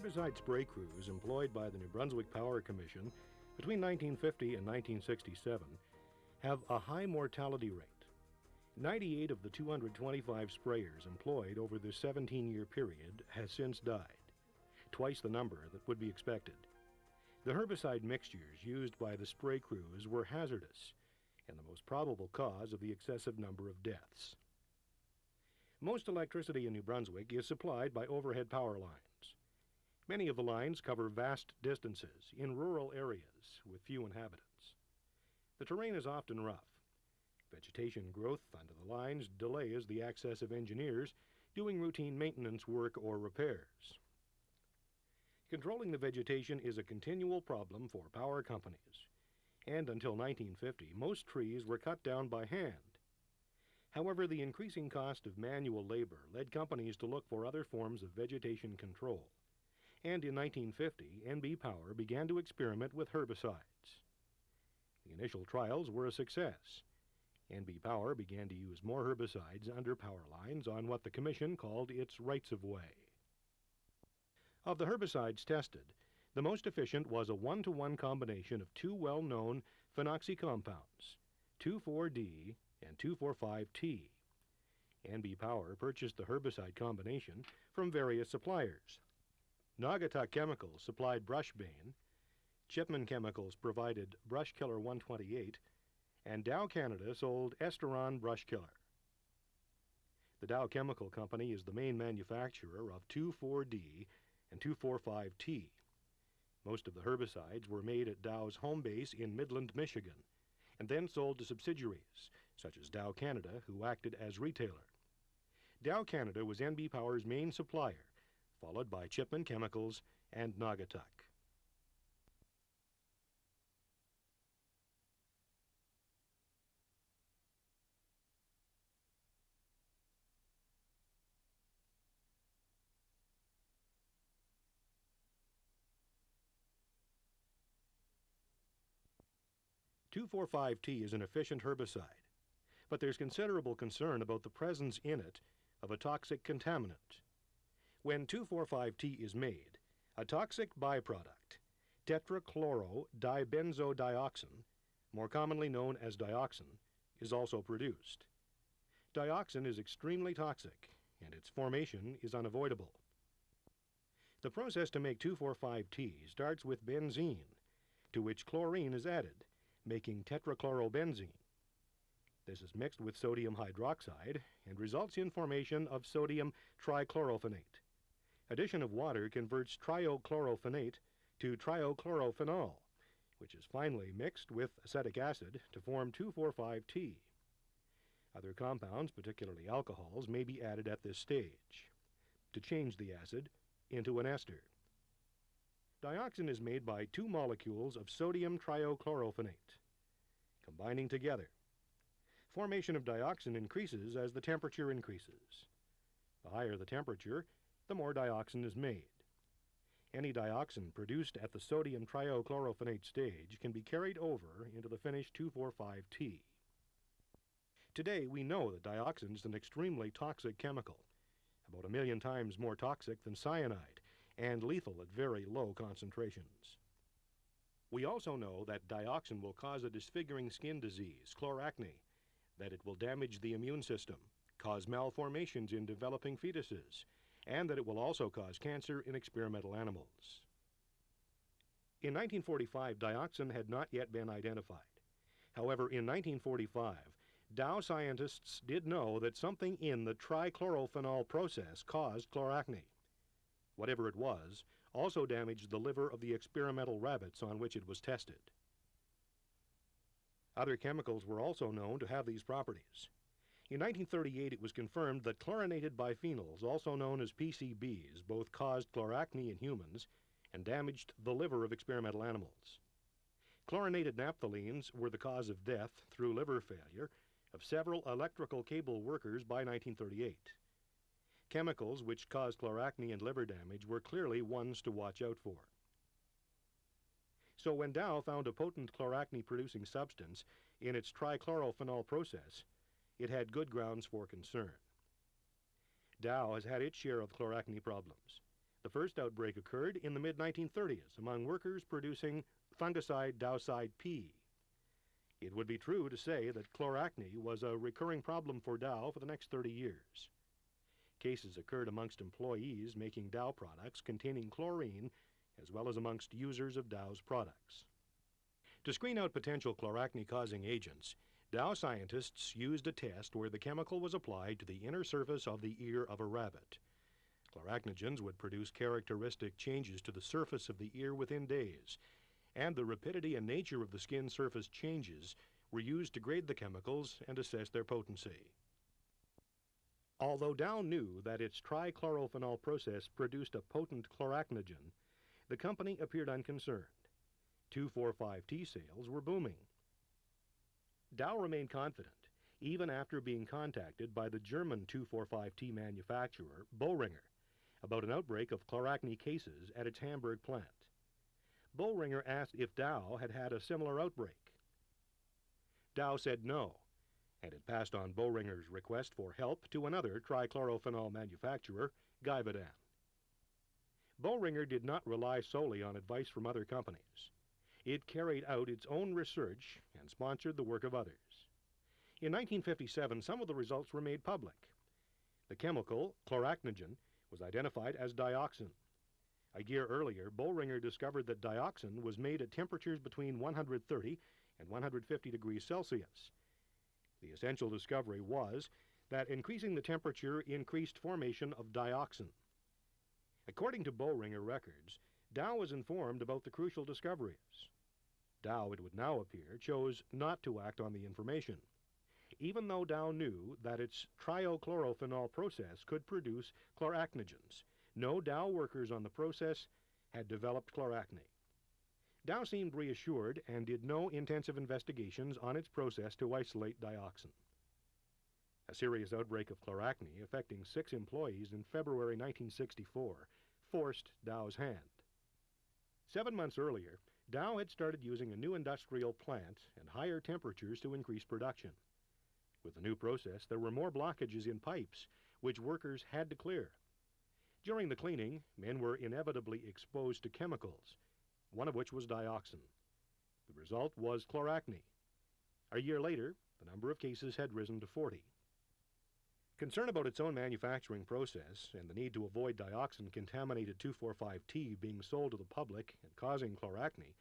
herbicide spray crews employed by the New Brunswick Power Commission between 1950 and 1967 have a high mortality rate. 98 of the 225 sprayers employed over this 17-year period has since died, twice the number that would be expected. The herbicide mixtures used by the spray crews were hazardous and the most probable cause of the excessive number of deaths. Most electricity in New Brunswick is supplied by overhead power lines. Many of the lines cover vast distances in rural areas with few inhabitants. The terrain is often rough. Vegetation growth under the lines delays the access of engineers doing routine maintenance work or repairs. Controlling the vegetation is a continual problem for power companies, and until 1950, most trees were cut down by hand. However, the increasing cost of manual labor led companies to look for other forms of vegetation control, and in 1950, NB Power began to experiment with herbicides. The initial trials were a success. NB Power began to use more herbicides under power lines on what the Commission called its rights-of-way. Of the herbicides tested, the most efficient was a 1-to-1 combination of two well-known phenoxy compounds, 2,4-D and 2,4,5-T. NB Power purchased the herbicide combination from various suppliers. Naugatuck Chemicals supplied brush bane, Chipman Chemicals provided Brush Killer 128, and Dow Canada sold Esteron Brush Killer. The Dow Chemical Company is the main manufacturer of 2,4-D and 2,4,5-T. Most of the herbicides were made at Dow's home base in Midland, Michigan, and then sold to subsidiaries, such as Dow Canada, who acted as retailer. Dow Canada was NB Power's main supplier, followed by Chipman Chemicals and Naugatuck. "2,4,5-T is an efficient herbicide, but there's considerable concern about the presence in it of a toxic contaminant. When 2,4,5-T is made, a toxic byproduct, tetrachloro-dibenzodioxin, more commonly known as dioxin, is also produced. Dioxin is extremely toxic, and its formation is unavoidable. The process to make 2,4,5-T starts with benzene, to which chlorine is added, making tetrachlorobenzene. This is mixed with sodium hydroxide and results in formation of sodium trichlorophenate. Addition of water converts triochlorophenate to triochlorophenol, which is finally mixed with acetic acid to form 2,4,5-T. Other compounds, particularly alcohols, may be added at this stage to change the acid into an ester. Dioxin is made by two molecules of sodium triochlorophenate combining together. Formation of dioxin increases as the temperature increases. The higher the temperature, the more dioxin is made. Any dioxin produced at the sodium triochlorophenate stage can be carried over into the finished 2,4,5-T. Today, we know that dioxin is an extremely toxic chemical, about 1 million times more toxic than cyanide, and lethal at very low concentrations. We also know that dioxin will cause a disfiguring skin disease, chloracne, that it will damage the immune system, cause malformations in developing fetuses, and that it will also cause cancer in experimental animals. In 1945, dioxin had not yet been identified. However, in 1945, Dow scientists did know that something in the trichlorophenol process caused chloracne. Whatever it was, also damaged the liver of the experimental rabbits on which it was tested. Other chemicals were also known to have these properties. In 1938, it was confirmed that chlorinated biphenyls, also known as PCBs, both caused chloracne in humans and damaged the liver of experimental animals. Chlorinated naphthalines were the cause of death through liver failure of several electrical cable workers by 1938. Chemicals which caused chloracne and liver damage were clearly ones to watch out for. So when Dow found a potent chloracne-producing substance in its trichlorophenol process, it had good grounds for concern. Dow has had its share of chloracne problems, The first outbreak occurred in the mid-1930s among workers producing fungicide Dowside P. It would be true to say that chloracne was a recurring problem for Dow for the next 30 years. Cases occurred amongst employees making Dow products containing chlorine, as well as amongst users of Dow's products. To screen out potential chloracne-causing agents, Dow scientists used a test where the chemical was applied to the inner surface of the ear of a rabbit. Chloracnogens would produce characteristic changes to the surface of the ear within days, and the rapidity and nature of the skin surface changes were used to grade the chemicals and assess their potency. Although Dow knew that its trichlorophenol process produced a potent chloracnogen, the company appeared unconcerned. 2,4,5-T sales were booming. Dow remained confident, even after being contacted by the German 2,4,5-T manufacturer, Boehringer, about an outbreak of chloracne cases at its Hamburg plant. Boehringer asked if Dow had had a similar outbreak. Dow said no, and it passed on Boehringer's request for help to another trichlorophenol manufacturer, Givaudan. Boehringer did not rely solely on advice from other companies. It carried out its own research and sponsored the work of others. In 1957, some of the results were made public. The chemical, chloracnogen, was identified as dioxin. A year earlier, Boehringer discovered that dioxin was made at temperatures between 130 and 150 degrees Celsius. The essential discovery was that increasing the temperature increased formation of dioxin. According to Boehringer records, Dow was informed about the crucial discoveries. Dow, it would now appear, chose not to act on the information, even though Dow knew that its triochlorophenol process could produce chloracnogens. No Dow workers on the process had developed chloracne. Dow seemed reassured and did no intensive investigations on its process to isolate dioxin. A serious outbreak of chloracne affecting 6 employees in February 1964 forced Dow's hand. 7 months earlier, Dow had started using a new industrial plant and higher temperatures to increase production. With the new process, there were more blockages in pipes, which workers had to clear. During the cleaning, men were inevitably exposed to chemicals, one of which was dioxin. The result was chloracne. A year later, the number of cases had risen to 40. Concern about its own manufacturing process and the need to avoid dioxin-contaminated 2,4,5-T being sold to the public and causing chloracne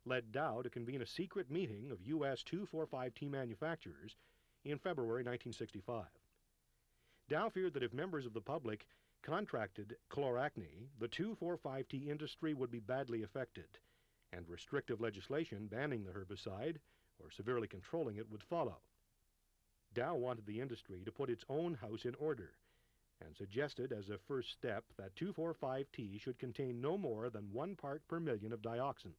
led Dow to convene a secret meeting of U.S. 2,4,5-T manufacturers in February 1965. Dow feared that if members of the public contracted chloracne, the 2,4,5-T industry would be badly affected, and restrictive legislation banning the herbicide or severely controlling it would follow. Dow wanted the industry to put its own house in order and suggested as a first step that 2,4,5-T should contain no more than 1 part per million of dioxin.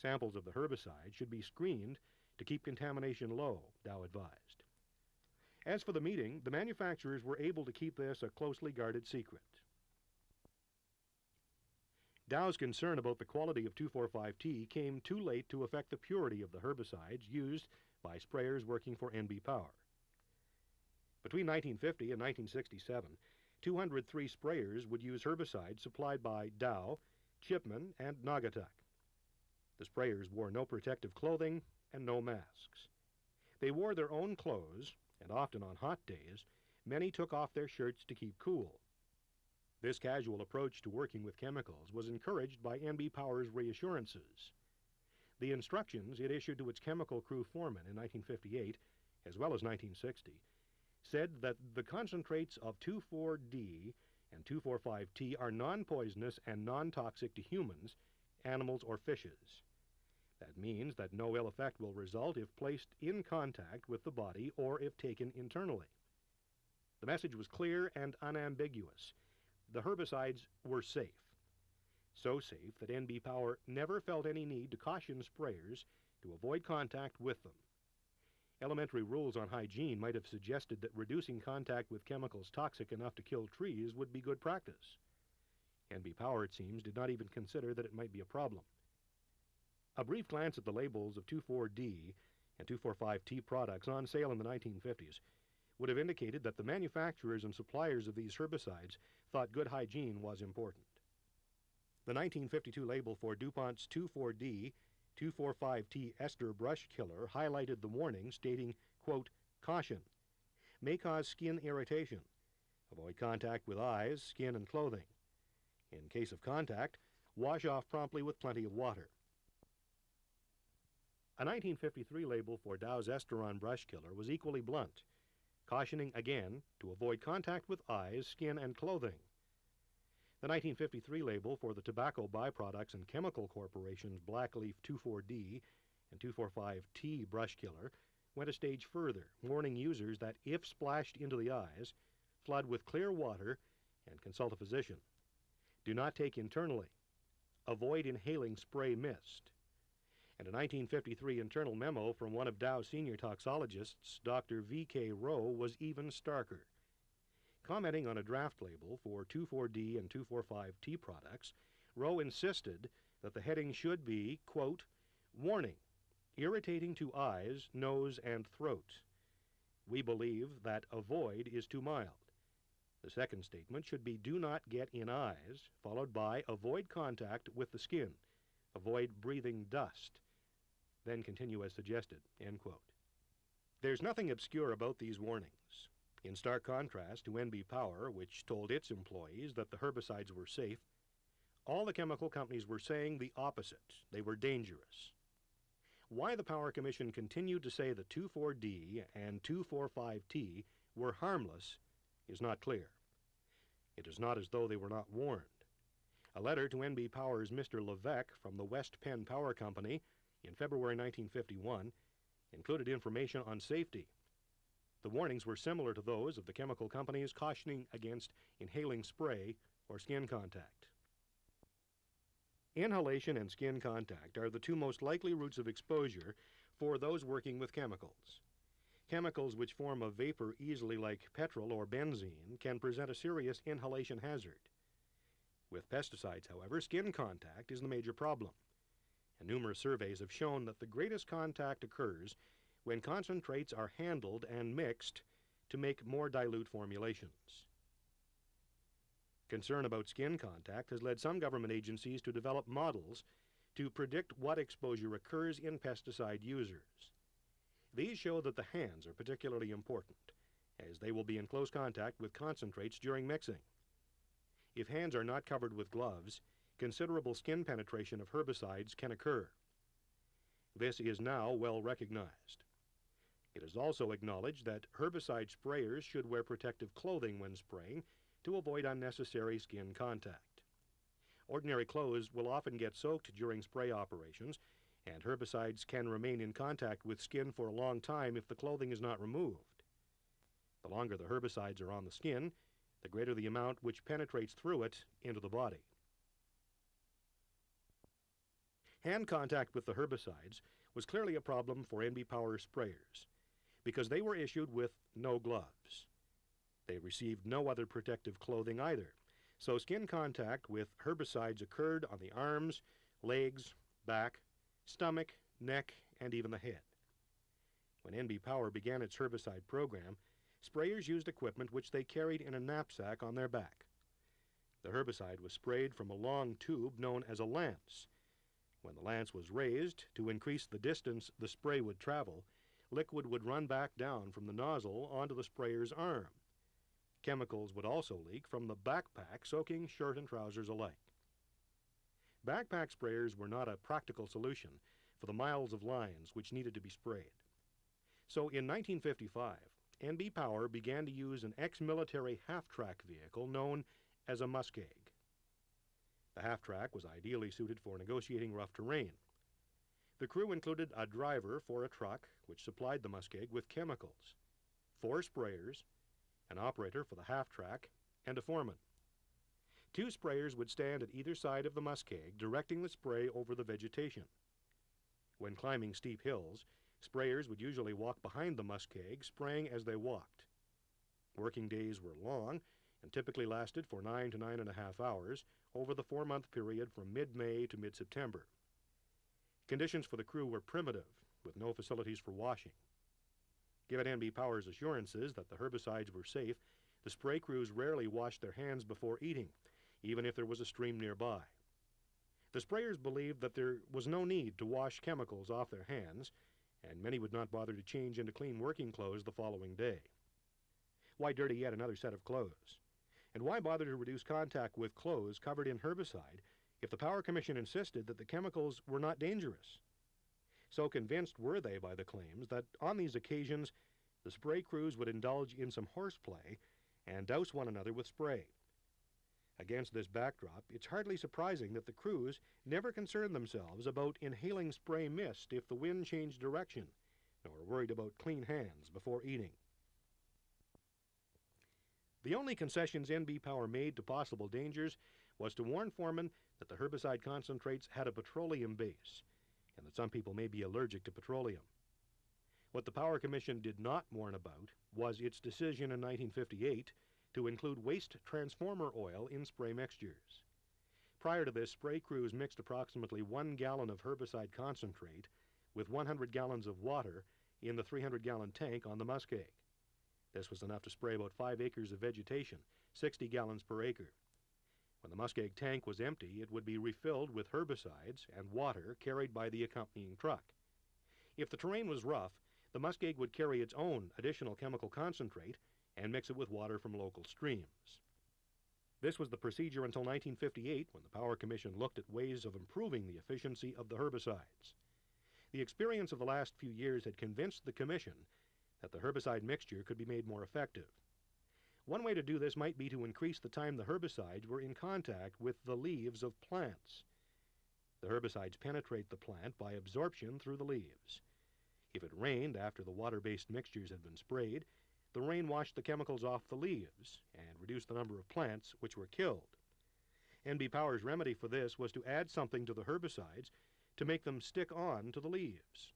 Samples of the herbicide should be screened to keep contamination low, Dow advised. As for the meeting, the manufacturers were able to keep this a closely guarded secret. Dow's concern about the quality of 2,4,5-T came too late to affect the purity of the herbicides used by sprayers working for NB Power. Between 1950 and 1967, 203 sprayers would use herbicides supplied by Dow, Chipman, and Naugatuck. The sprayers wore no protective clothing and no masks. They wore their own clothes, and often on hot days, many took off their shirts to keep cool. This casual approach to working with chemicals was encouraged by NB Power's reassurances. The instructions it issued to its chemical crew foreman in 1958, as well as 1960, said that the concentrates of 2,4-D and 2,4,5-T are non-poisonous and non-toxic to humans, animals, or fishes. That means that no ill effect will result if placed in contact with the body or if taken internally. The message was clear and unambiguous. The herbicides were safe. So safe that NB Power never felt any need to caution sprayers to avoid contact with them. Elementary rules on hygiene might have suggested that reducing contact with chemicals toxic enough to kill trees would be good practice. NB Power, it seems, did not even consider that it might be a problem. A brief glance at the labels of 2,4-D and 2,4,5-T products on sale in the 1950s would have indicated that the manufacturers and suppliers of these herbicides thought good hygiene was important. The 1952 label for DuPont's 2,4-D 2,4,5-T ester brush killer highlighted the warning stating, quote, "Caution, may cause skin irritation. Avoid contact with eyes, skin, and clothing. In case of contact, wash off promptly with plenty of water." A 1953 label for Dow's Esteron brush killer was equally blunt, cautioning again to avoid contact with eyes, skin, and clothing. The 1953 label for the Tobacco Byproducts and Chemical Corporation's Blackleaf 2,4-D and 2,4,5-T brush killer went a stage further, warning users that if splashed into the eyes, flood with clear water and consult a physician. Do not take internally. Avoid inhaling spray mist. And a 1953 internal memo from one of Dow's senior toxicologists, Dr. V.K. Rowe, was even starker. Commenting on a draft label for 2,4-D and 2,4,5-T products, Rowe insisted that the heading should be, quote, "Warning, irritating to eyes, nose, and throat. We believe that avoid is too mild." The second statement should be "do not get in eyes," followed by "avoid contact with the skin. Avoid breathing dust. Then continue as suggested," end quote. There's nothing obscure about these warnings. In stark contrast to NB Power, which told its employees that the herbicides were safe, all the chemical companies were saying the opposite. They were dangerous. Why the Power Commission continued to say the 2,4-D and 2,4,5-T were harmless is not clear. It is not as though they were not warned. A letter to NB Power's Mr. Levesque from the West Penn Power Company in February 1951 included information on safety. The warnings were similar to those of the chemical companies cautioning against inhaling spray or skin contact. Inhalation and skin contact are the two most likely routes of exposure for those working with chemicals. Chemicals which form a vapor easily like petrol or benzene can present a serious inhalation hazard. With pesticides, however, skin contact is the major problem, and numerous surveys have shown that the greatest contact occurs when concentrates are handled and mixed to make more dilute formulations. Concern about skin contact has led some government agencies to develop models to predict what exposure occurs in pesticide users. These show that the hands are particularly important, as they will be in close contact with concentrates during mixing. If hands are not covered with gloves, considerable skin penetration of herbicides can occur. This is now well recognized. It is also acknowledged that herbicide sprayers should wear protective clothing when spraying to avoid unnecessary skin contact. Ordinary clothes will often get soaked during spray operations, and herbicides can remain in contact with skin for a long time if the clothing is not removed. The longer the herbicides are on the skin, the greater the amount which penetrates through it into the body. Hand contact with the herbicides was clearly a problem for NB Power sprayers because they were issued with no gloves. They received no other protective clothing either, so skin contact with herbicides occurred on the arms, legs, back, stomach, neck, and even the head. When NB Power began its herbicide program, sprayers used equipment which they carried in a knapsack on their back. The herbicide was sprayed from a long tube known as a lance. When the lance was raised to increase the distance the spray would travel, liquid would run back down from the nozzle onto the sprayer's arm. Chemicals would also leak from the backpack, soaking shirt and trousers alike. Backpack sprayers were not a practical solution for the miles of lines which needed to be sprayed. So in 1955, NB Power began to use an ex-military half-track vehicle known as a muskeg. The half-track was ideally suited for negotiating rough terrain. The crew included a driver for a truck which supplied the muskeg with chemicals, 4 sprayers, an operator for the half-track, and a foreman. 2 sprayers would stand at either side of the muskeg, directing the spray over the vegetation. When climbing steep hills, sprayers would usually walk behind the muskeg, spraying as they walked. Working days were long and typically lasted for 9 to 9.5 hours over the 4-month period from mid-May to mid-September. Conditions for the crew were primitive, with no facilities for washing. Given NB Power's assurances that the herbicides were safe, the spray crews rarely washed their hands before eating, even if there was a stream nearby. The sprayers believed that there was no need to wash chemicals off their hands, and many would not bother to change into clean working clothes the following day. Why dirty yet another set of clothes? And why bother to reduce contact with clothes covered in herbicide if the Power Commission insisted that the chemicals were not dangerous? So convinced were they by the claims that on these occasions the spray crews would indulge in some horseplay and douse one another with spray. Against this backdrop, it's hardly surprising that the crews never concerned themselves about inhaling spray mist if the wind changed direction, nor worried about clean hands before eating. The only concessions NB Power made to possible dangers was to warn foremen that the herbicide concentrates had a petroleum base, and that some people may be allergic to petroleum. What the Power Commission did not warn about was its decision in 1958 to include waste transformer oil in spray mixtures. Prior to this, spray crews mixed approximately 1 gallon of herbicide concentrate with 100 gallons of water in the 300-gallon tank on the muskeg. This was enough to spray about 5 acres of vegetation, 60 gallons per acre. When the muskeg tank was empty, it would be refilled with herbicides and water carried by the accompanying truck. If the terrain was rough, the muskeg would carry its own additional chemical concentrate and mix it with water from local streams. This was the procedure until 1958, when the Power Commission looked at ways of improving the efficiency of the herbicides. The experience of the last few years had convinced the Commission that the herbicide mixture could be made more effective. One way to do this might be to increase the time the herbicides were in contact with the leaves of plants. The herbicides penetrate the plant by absorption through the leaves. If it rained after the water-based mixtures had been sprayed, the rain washed the chemicals off the leaves and reduced the number of plants which were killed. NB Power's remedy for this was to add something to the herbicides to make them stick on to the leaves.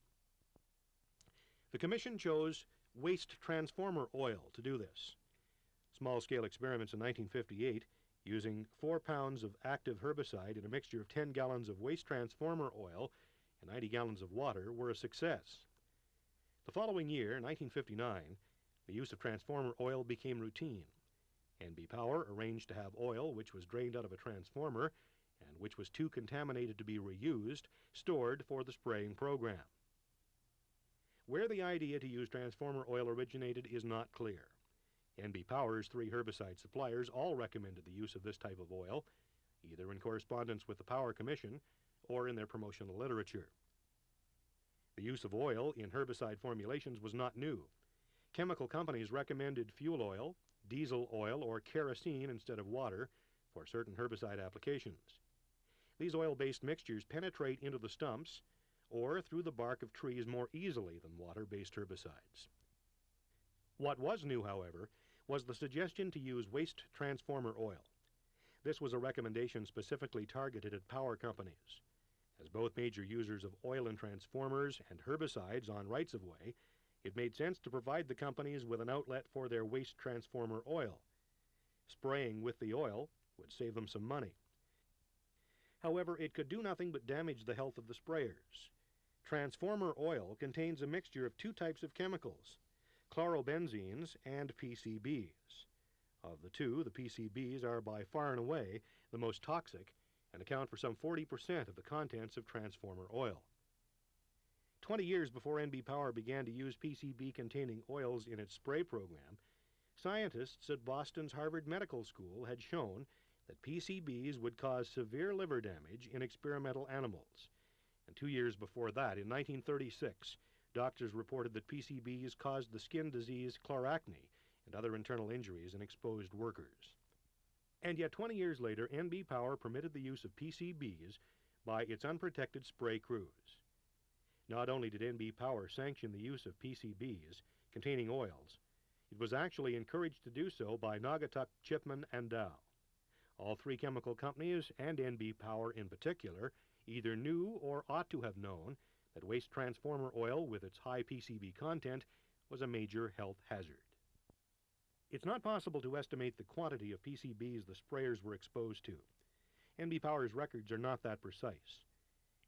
The Commission chose waste transformer oil to do this. Small-scale experiments in 1958, using 4 pounds of active herbicide in a mixture of 10 gallons of waste transformer oil and 90 gallons of water, were a success. The following year, 1959, the use of transformer oil became routine. NB Power arranged to have oil which was drained out of a transformer and which was too contaminated to be reused, stored for the spraying program. Where the idea to use transformer oil originated is not clear. NB Power's 3 herbicide suppliers all recommended the use of this type of oil, either in correspondence with the Power Commission or in their promotional literature. The use of oil in herbicide formulations was not new. Chemical companies recommended fuel oil, diesel oil, or kerosene instead of water for certain herbicide applications. These oil-based mixtures penetrate into the stumps or through the bark of trees more easily than water-based herbicides. What was new, however, was the suggestion to use waste transformer oil. This was a recommendation specifically targeted at power companies. As both major users of oil in transformers and herbicides on rights-of-way, it made sense to provide the companies with an outlet for their waste transformer oil. Spraying with the oil would save them some money. However, it could do nothing but damage the health of the sprayers. Transformer oil contains a mixture of 2 types of chemicals, chlorobenzenes and PCBs. Of the 2, the PCBs are by far and away the most toxic and account for some 40% of the contents of transformer oil. 20 years before NB Power began to use PCB-containing oils in its spray program, scientists at Boston's Harvard Medical School had shown that PCBs would cause severe liver damage in experimental animals. And 2 years before that, in 1936, doctors reported that PCBs caused the skin disease chloracne and other internal injuries in exposed workers. And yet 20 years later, NB Power permitted the use of PCBs by its unprotected spray crews. Not only did NB Power sanction the use of PCBs containing oils, it was actually encouraged to do so by Naugatuck, Chipman, and Dow. All 3 chemical companies, and NB Power in particular, either knew or ought to have known that waste transformer oil with its high PCB content was a major health hazard. It's not possible to estimate the quantity of PCBs the sprayers were exposed to. NB Power's records are not that precise.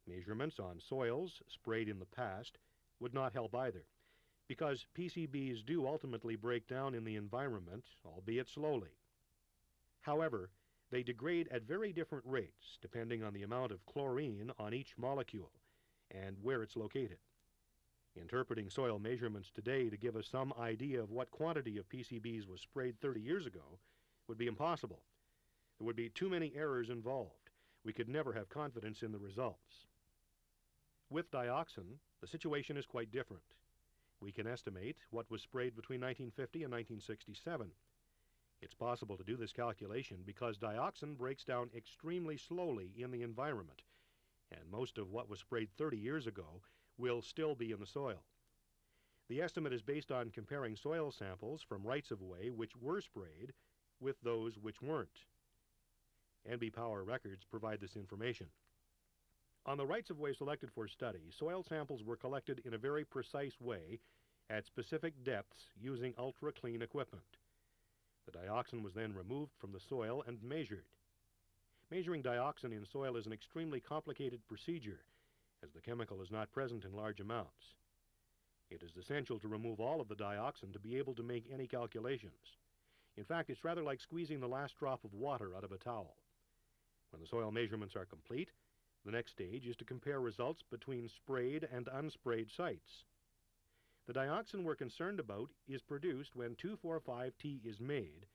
Measurements on soils sprayed in the past would not help either, because PCBs do ultimately break down in the environment, albeit slowly. However, they degrade at very different rates depending on the amount of chlorine on each molecule and where it's located. Interpreting soil measurements today to give us some idea of what quantity of PCBs was sprayed 30 years ago would be impossible. There would be too many errors involved. We could never have confidence in the results. With dioxin, the situation is quite different. We can estimate what was sprayed between 1950 and 1967. It's possible to do this calculation because dioxin breaks down extremely slowly in the environment, and most of what was sprayed 30 years ago will still be in the soil. The estimate is based on comparing soil samples from rights-of-way which were sprayed with those which weren't. NB Power records provide this information. On the rights-of-way selected for study, soil samples were collected in a very precise way at specific depths using ultra-clean equipment. The dioxin was then removed from the soil and measured. Measuring dioxin in soil is an extremely complicated procedure, as the chemical is not present in large amounts. It is essential to remove all of the dioxin to be able to make any calculations. In fact, it's rather like squeezing the last drop of water out of a towel. When the soil measurements are complete, the next stage is to compare results between sprayed and unsprayed sites. The dioxin we're concerned about is produced when 2,4,5-T is made,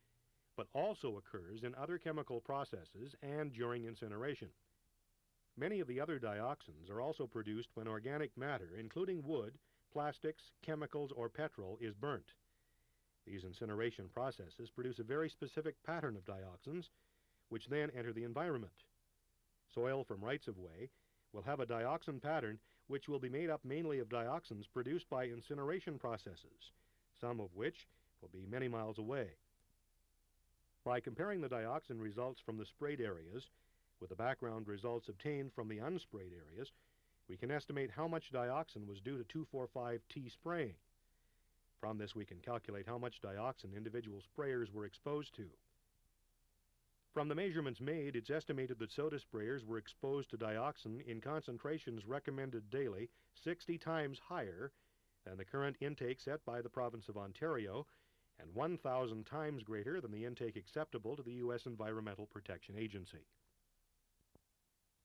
but also occurs in other chemical processes and during incineration. Many of the other dioxins are also produced when organic matter, including wood, plastics, chemicals, or petrol, is burnt. These incineration processes produce a very specific pattern of dioxins, which then enter the environment. Soil from rights-of-way will have a dioxin pattern which will be made up mainly of dioxins produced by incineration processes, some of which will be many miles away. By comparing the dioxin results from the sprayed areas with the background results obtained from the unsprayed areas, we can estimate how much dioxin was due to 2,4,5-T spraying. From this we can calculate how much dioxin individual sprayers were exposed to. From the measurements made, it's estimated that soda sprayers were exposed to dioxin in concentrations recommended daily 60 times higher than the current intake set by the province of Ontario and 1,000 times greater than the intake acceptable to the U.S. Environmental Protection Agency.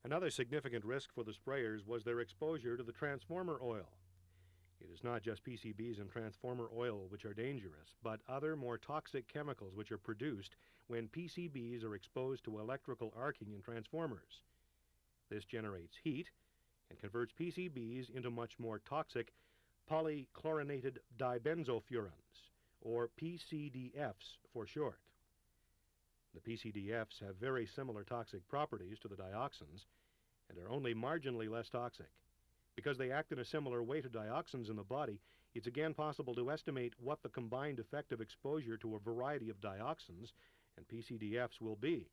Another significant risk for the sprayers was their exposure to the transformer oil. It is not just PCBs and transformer oil which are dangerous, but other more toxic chemicals which are produced when PCBs are exposed to electrical arcing in transformers. This generates heat and converts PCBs into much more toxic polychlorinated dibenzofurans, or PCDFs for short. The PCDFs have very similar toxic properties to the dioxins and are only marginally less toxic. Because they act in a similar way to dioxins in the body, it's again possible to estimate what the combined effect of exposure to a variety of dioxins and PCDFs will be.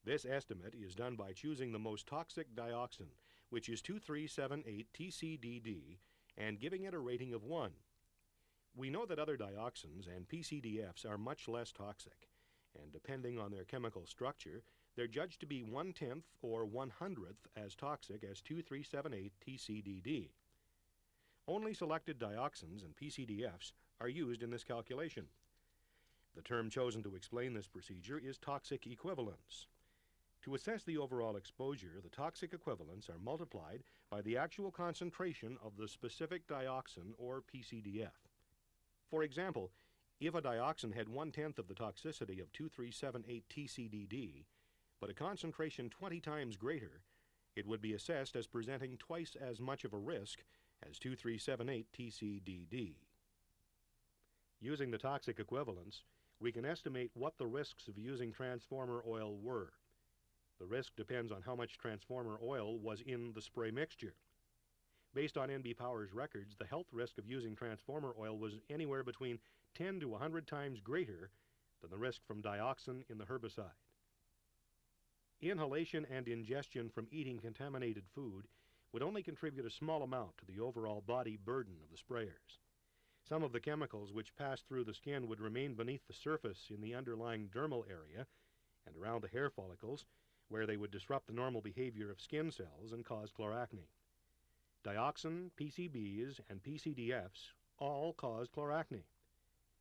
This estimate is done by choosing the most toxic dioxin, which is 2378-TCDD, and giving it a rating of 1. We know that other dioxins and PCDFs are much less toxic, and depending on their chemical structure, they're judged to be 1/10 or 1/100th as toxic as 2378-TCDD. Only selected dioxins and PCDFs are used in this calculation. The term chosen to explain this procedure is toxic equivalence. To assess the overall exposure, the toxic equivalents are multiplied by the actual concentration of the specific dioxin or PCDF. For example, if a dioxin had 1/10 of the toxicity of 2378-TCDD, but a concentration 20 times greater, it would be assessed as presenting twice as much of a risk as 2378-TCDD. Using the toxic equivalence, we can estimate what the risks of using transformer oil were. The risk depends on how much transformer oil was in the spray mixture. Based on NB Power's records, the health risk of using transformer oil was anywhere between 10 to 100 times greater than the risk from dioxin in the herbicide. Inhalation and ingestion from eating contaminated food would only contribute a small amount to the overall body burden of the sprayers. Some of the chemicals which pass through the skin would remain beneath the surface in the underlying dermal area and around the hair follicles, where they would disrupt the normal behavior of skin cells and cause chloracne. Dioxin, PCBs, and PCDFs all cause chloracne.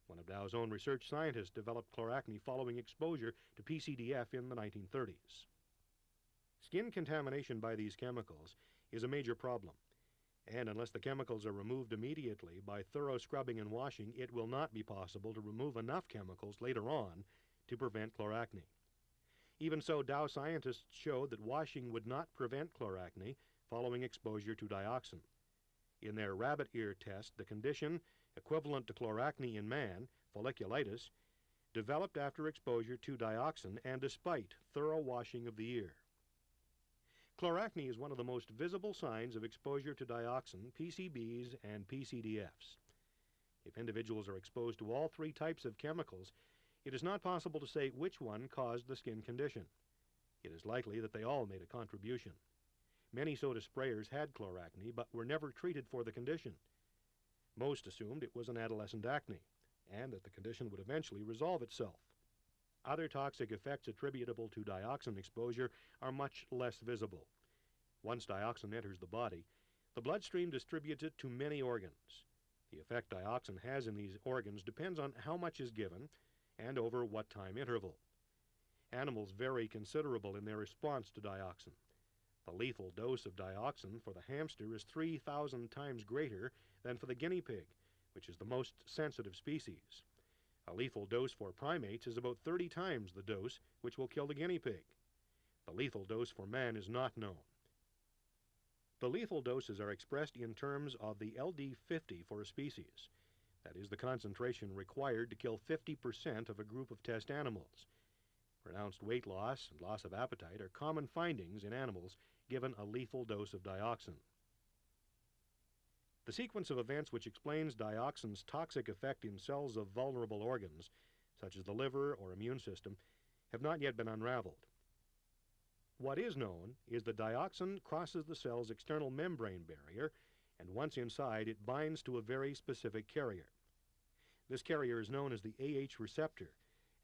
One of Dow's own research scientists developed chloracne following exposure to PCDF in the 1930s. Skin contamination by these chemicals is a major problem, and unless the chemicals are removed immediately by thorough scrubbing and washing, it will not be possible to remove enough chemicals later on to prevent chloracne. Even so, Dow scientists showed that washing would not prevent chloracne following exposure to dioxin. In their rabbit ear test, the condition, equivalent to chloracne in man, folliculitis, developed after exposure to dioxin and despite thorough washing of the ear. Chloracne is one of the most visible signs of exposure to dioxin, PCBs, and PCDFs. If individuals are exposed to all three types of chemicals, it is not possible to say which one caused the skin condition. It is likely that they all made a contribution. Many soda sprayers had chloracne, but were never treated for the condition. Most assumed it was an adolescent acne, and that the condition would eventually resolve itself. Other toxic effects attributable to dioxin exposure are much less visible. Once dioxin enters the body, the bloodstream distributes it to many organs. The effect dioxin has in these organs depends on how much is given and over what time interval. Animals vary considerable in their response to dioxin. The lethal dose of dioxin for the hamster is 3,000 times greater than for the guinea pig, which is the most sensitive species. A lethal dose for primates is about 30 times the dose which will kill the guinea pig. The lethal dose for man is not known. The lethal doses are expressed in terms of the LD50 for a species. That is the concentration required to kill 50% of a group of test animals. Pronounced weight loss and loss of appetite are common findings in animals given a lethal dose of dioxin. The sequence of events which explains dioxin's toxic effect in cells of vulnerable organs, such as the liver or immune system, have not yet been unraveled. What is known is that dioxin crosses the cell's external membrane barrier, and once inside it binds to a very specific carrier. This carrier is known as the AH receptor,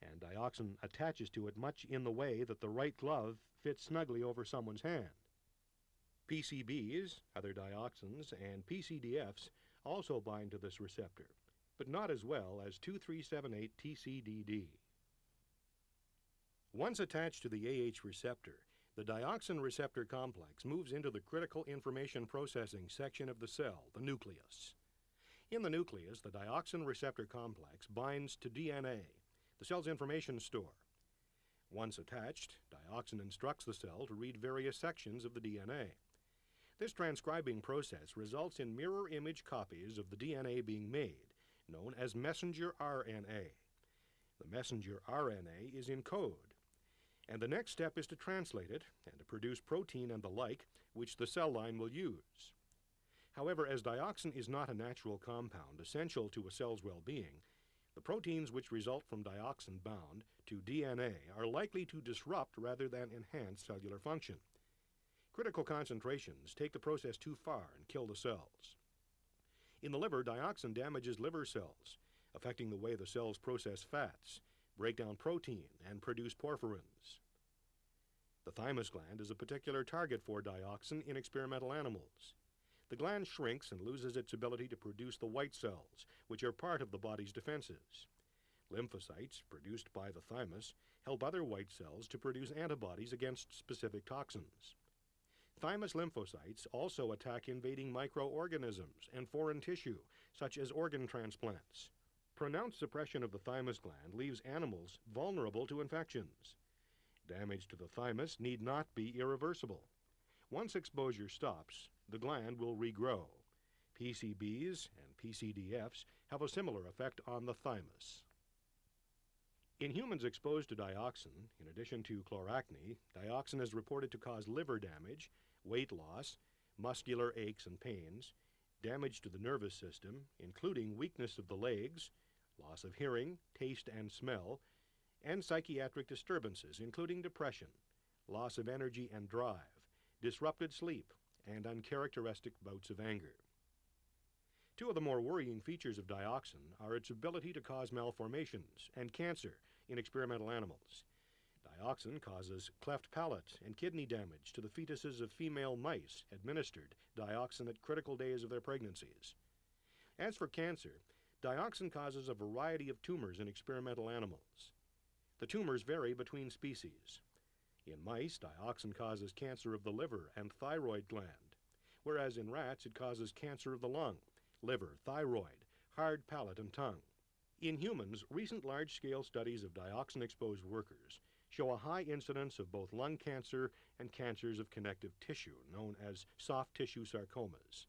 and dioxin attaches to it much in the way that the right glove fits snugly over someone's hand. PCBs, other dioxins, and PCDFs also bind to this receptor, but not as well as 2378 TCDD. Once attached to the AH receptor, the dioxin receptor complex moves into the critical information processing section of the cell, the nucleus. In the nucleus, the dioxin receptor complex binds to DNA, the cell's information store. Once attached, dioxin instructs the cell to read various sections of the DNA. This transcribing process results in mirror image copies of the DNA being made, known as messenger RNA. The messenger RNA is in code, and the next step is to translate it and to produce protein and the like, which the cell line will use. However, as dioxin is not a natural compound essential to a cell's well-being, the proteins which result from dioxin bound to DNA are likely to disrupt rather than enhance cellular function. Critical concentrations take the process too far and kill the cells. In the liver, dioxin damages liver cells, affecting the way the cells process fats, break down protein, and produce porphyrins. The thymus gland is a particular target for dioxin in experimental animals. The gland shrinks and loses its ability to produce the white cells, which are part of the body's defenses. Lymphocytes, produced by the thymus, help other white cells to produce antibodies against specific toxins. Thymus lymphocytes also attack invading microorganisms and foreign tissue, such as organ transplants. Pronounced suppression of the thymus gland leaves animals vulnerable to infections. Damage to the thymus need not be irreversible. Once exposure stops, the gland will regrow. PCBs and PCDFs have a similar effect on the thymus. In humans exposed to dioxin, in addition to chloracne, dioxin is reported to cause liver damage, weight loss, muscular aches and pains, damage to the nervous system, including weakness of the legs, loss of hearing, taste and smell, and psychiatric disturbances, including depression, loss of energy and drive, disrupted sleep, and uncharacteristic bouts of anger. Two of the more worrying features of dioxin are its ability to cause malformations and cancer in experimental animals. Dioxin causes cleft palate and kidney damage to the fetuses of female mice administered dioxin at critical days of their pregnancies. As for cancer, dioxin causes a variety of tumors in experimental animals. The tumors vary between species. In mice, dioxin causes cancer of the liver and thyroid gland, whereas in rats it causes cancer of the lung, liver, thyroid, hard palate, and tongue. In humans, recent large-scale studies of dioxin-exposed workers show a high incidence of both lung cancer and cancers of connective tissue, known as soft tissue sarcomas.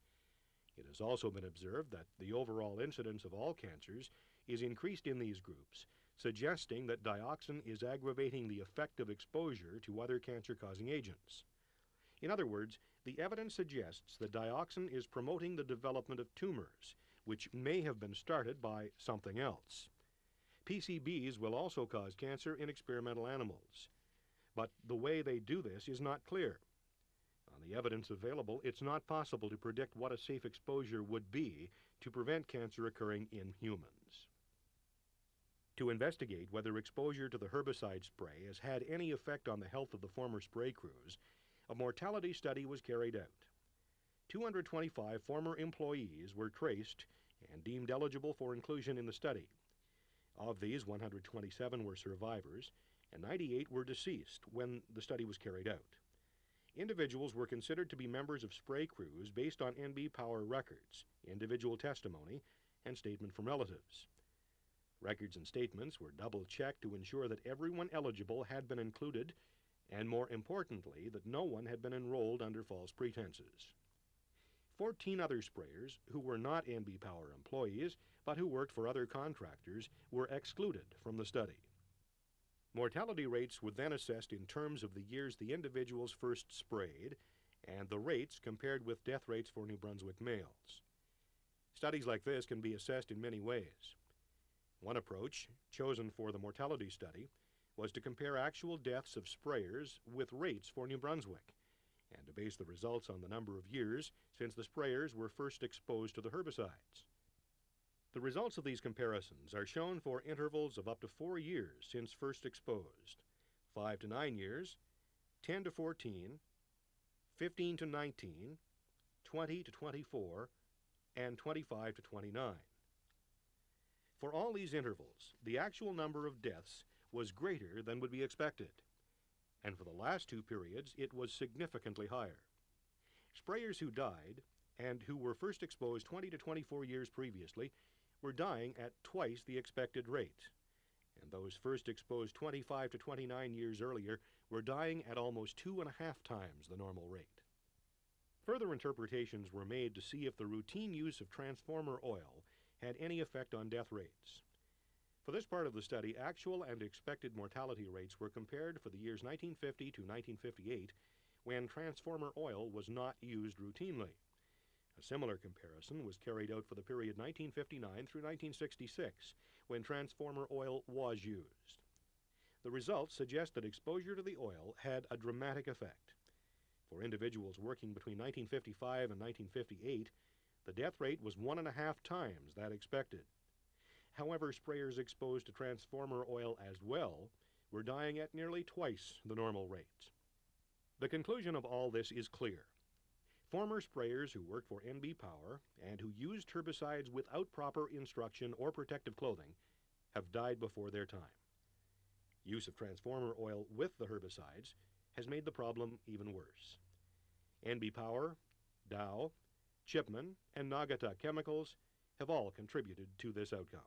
It has also been observed that the overall incidence of all cancers is increased in these groups, suggesting that dioxin is aggravating the effect of exposure to other cancer-causing agents. In other words, the evidence suggests that dioxin is promoting the development of tumors, which may have been started by something else. PCBs will also cause cancer in experimental animals, but the way they do this is not clear. On the evidence available, it's not possible to predict what a safe exposure would be to prevent cancer occurring in humans. To investigate whether exposure to the herbicide spray has had any effect on the health of the former spray crews, a mortality study was carried out. 225 former employees were traced and deemed eligible for inclusion in the study. Of these, 127 were survivors, and 98 were deceased when the study was carried out. Individuals were considered to be members of spray crews based on NB Power records, individual testimony, and statement from relatives. Records and statements were double-checked to ensure that everyone eligible had been included, and more importantly, that no one had been enrolled under false pretenses. 14 other sprayers, who were not NB Power employees, but who worked for other contractors, were excluded from the study. Mortality rates were then assessed in terms of the years the individuals first sprayed, and the rates compared with death rates for New Brunswick males. Studies like this can be assessed in many ways. One approach, chosen for the mortality study, was to compare actual deaths of sprayers with rates for New Brunswick, and to base the results on the number of years since the sprayers were first exposed to the herbicides. The results of these comparisons are shown for intervals of up to 4 years since first exposed, 5 to 9 years, 10 to 14, 15 to 19, 20 to 24, and 25 to 29. For all these intervals, the actual number of deaths was greater than would be expected, and for the last 2 periods it was significantly higher. Sprayers who died, and who were first exposed 20 to 24 years previously, were dying at twice the expected rate, and those first exposed 25 to 29 years earlier were dying at almost 2.5 times the normal rate. Further interpretations were made to see if the routine use of transformer oil had any effect on death rates. For this part of the study, actual and expected mortality rates were compared for the years 1950 to 1958, when transformer oil was not used routinely. A similar comparison was carried out for the period 1959 through 1966, when transformer oil was used. The results suggest that exposure to the oil had a dramatic effect. For individuals working between 1955 and 1958, the death rate was 1.5 times that expected. However, sprayers exposed to transformer oil as well were dying at nearly twice the normal rate. The conclusion of all this is clear. Former sprayers who worked for NB Power and who used herbicides without proper instruction or protective clothing have died before their time. Use of transformer oil with the herbicides has made the problem even worse. NB Power, Dow, Chipman, and Nagata Chemicals have all contributed to this outcome.